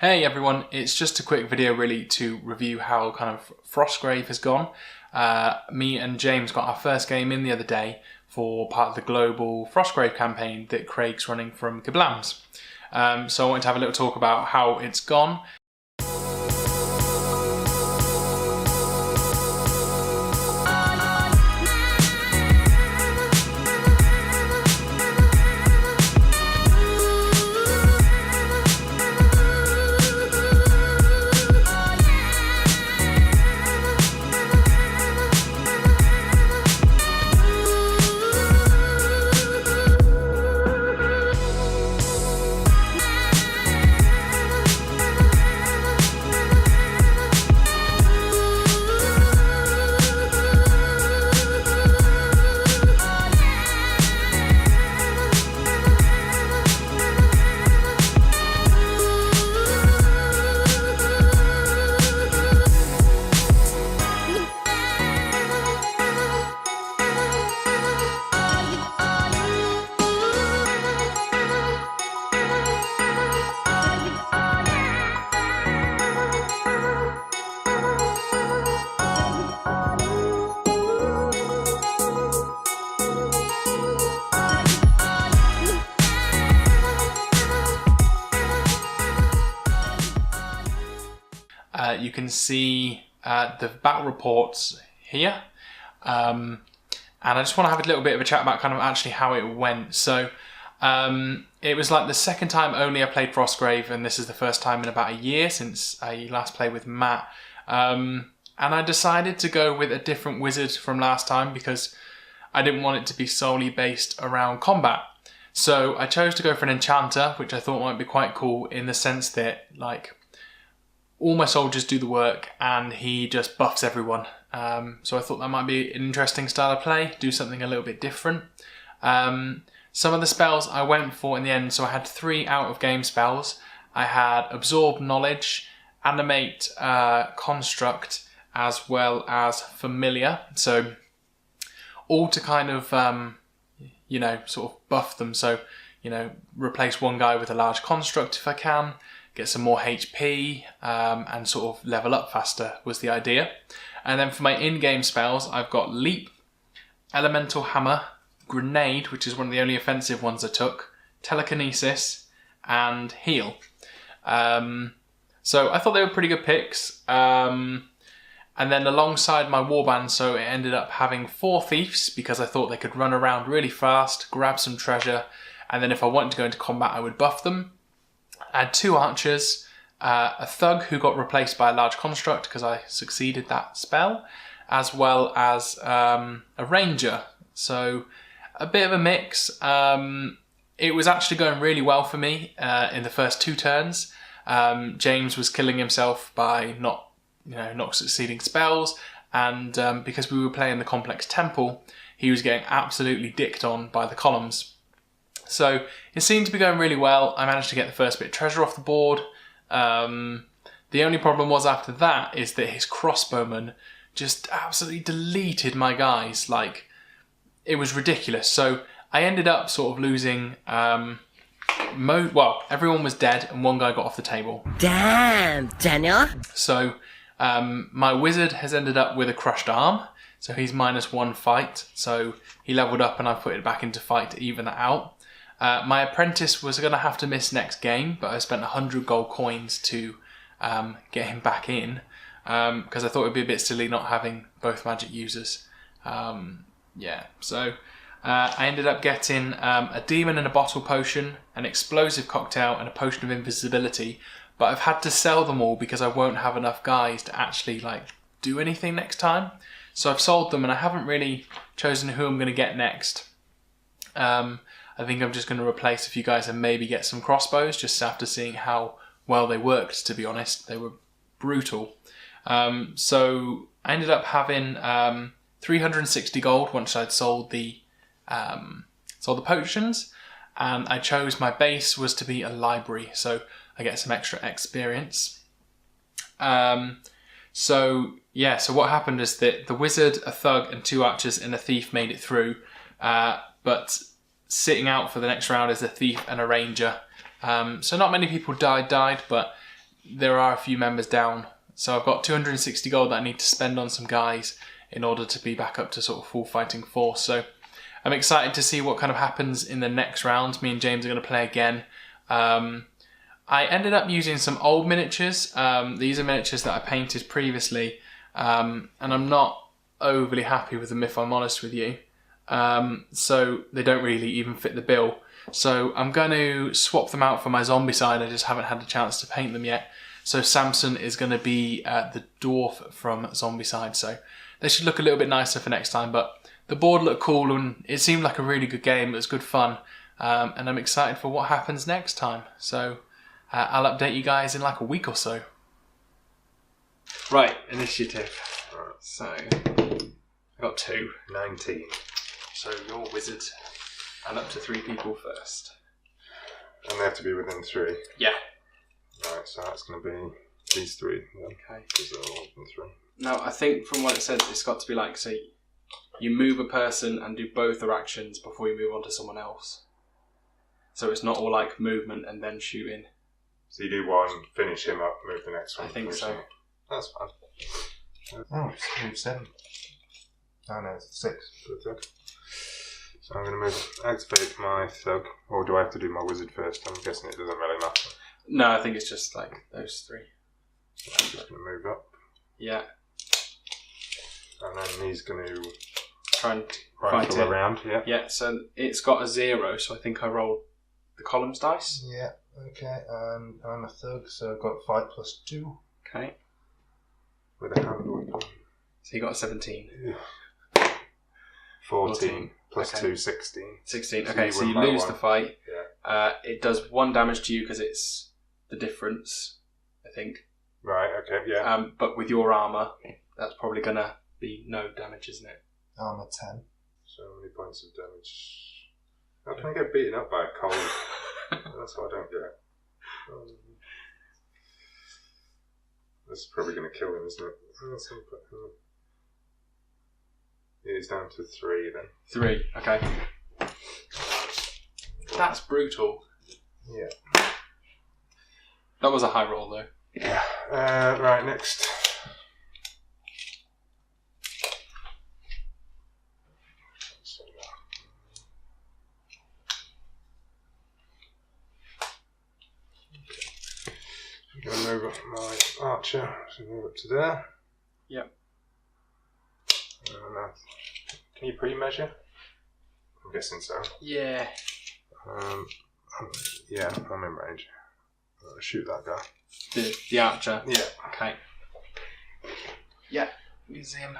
Hey everyone, it's just a quick video really to review how kind of Frostgrave has gone. Me and James got our first game in the other day for part of the global Frostgrave campaign that Craig's running from Kablams. So I wanted to have a little talk about how it's gone. You can see the battle reports here, and I just want to have a little bit of a chat about kind of actually how it went. So it was like the second time only I played Frostgrave, and this is the first time in about a year since I last played with Matt, and I decided to go with a different wizard from last time because I didn't want it to be solely based around combat. So I chose to go for an enchanter, which I thought might be quite cool in the sense that like all my soldiers do the work and he just buffs everyone. So I thought that might be an interesting style of play, do something a little bit different. Some of the spells I went for in the end, so I had 3 out of game spells. I had Absorb Knowledge, Animate Construct, as well as Familiar. So all to kind of, sort of buff them. So, replace one guy with a large construct if I can, get some more HP, and sort of level up faster was the idea. And then for my in-game spells, I've got Leap, Elemental Hammer, Grenade, which is one of the only offensive ones I took, Telekinesis, and Heal. So I thought they were pretty good picks. And then alongside my warband, so it ended up having 4 Thieves because I thought they could run around really fast, grab some treasure, and then if I wanted to go into combat, I would buff them. I had 2 archers, a thug who got replaced by a large construct because I succeeded that spell, as well as a ranger. So a bit of a mix. It was actually going really well for me in the first 2 turns. James was killing himself by not succeeding spells, and because we were playing the complex temple, he was getting absolutely dicked on by the columns. So it seemed to be going really well. I managed to get the first bit of treasure off the board. The only problem was after that is that his crossbowman just absolutely deleted my guys. Like, it was ridiculous. So I ended up sort of losing, everyone was dead and 1 guy got off the table. Damn, Daniel. So my wizard has ended up with a crushed arm. So he's -1 fight. So he leveled up and I put it back into fight to even that out. My apprentice was going to have to miss next game, but I spent 100 gold coins to get him back in because I thought it would be a bit silly not having both magic users. So I ended up getting a demon and a bottle potion, an explosive cocktail, and a potion of invisibility. But I've had to sell them all because I won't have enough guys to actually do anything next time. So I've sold them and I haven't really chosen who I'm going to get next. I think I'm just going to replace a few guys and maybe get some crossbows just after seeing how well they worked, to be honest. They were brutal. So I ended up having 360 gold once I'd sold the potions, and I chose my base was to be a library, so I get some extra experience. So what happened is that the wizard, a thug, and 2 archers and a thief made it through, but sitting out for the next round is a thief and a ranger. So not many people died, but there are a few members down. So I've got 260 gold that I need to spend on some guys in order to be back up to sort of full fighting force. So I'm excited to see what kind of happens in the next round. Me and James are going to play again. I ended up using some old miniatures. These are miniatures that I painted previously, and I'm not overly happy with them if I'm honest with you. So they don't really even fit the bill. So I'm going to swap them out for my zombie side. I just haven't had a chance to paint them yet. So Samson is going to be the dwarf from zombie side. So they should look a little bit nicer for next time. But the board looked cool and it seemed like a really good game. It was good fun. And I'm excited for what happens next time. So I'll update you guys in like a week or so. Right, initiative. Right. So I got 2. 19. So you're wizard and up to 3 people first. And they have to be within 3. Yeah. Right, so that's going to be these 3. Yeah, Okay. because they're all within 3. Now I think from what it says, it's got to be like, so you move a person and do both their actions before you move on to someone else. So it's not all like movement and then shooting. So you do one, finish him up, move the next one. I think finish so. him up. That's fine. Oh, it's moved 7. Oh no, it's 6 for the thug. So I'm going to activate my thug, or do I have to do my wizard first? I'm guessing it doesn't really matter. No, I think it's just like those 3. So I'm just going to move up, Yeah. and then he's going to Try and rifle fight it. around. Yeah. Yeah, so it's got a 0, so I think I rolled the columns dice. Yeah. Okay. And I'm a thug, so I've got fight +2 Okay. with a hand weapon. So you got a 17. 14 plus Okay. 2, 16. 16. So Okay, you so win you by lose 1. the fight. Yeah. It does 1 damage to you because it's the difference, I think. Right. Okay. Yeah. But with your armour, that's probably going to be no damage, isn't it? Armor 10. So many points of damage. How can I get beaten up by a cold? That's what I don't get. This is probably going to kill him, isn't it? Yeah, he's down to 3 then. 3, okay. That's brutal. Yeah. That was a high roll, though. Yeah. Right, next. I'm going to move up my archer, so move up to there. Yep. Can you pre-measure? I'm guessing so. Yeah. Yeah, I'm in range. I'll shoot that guy. The archer? Yeah. Okay. Yeah, use him.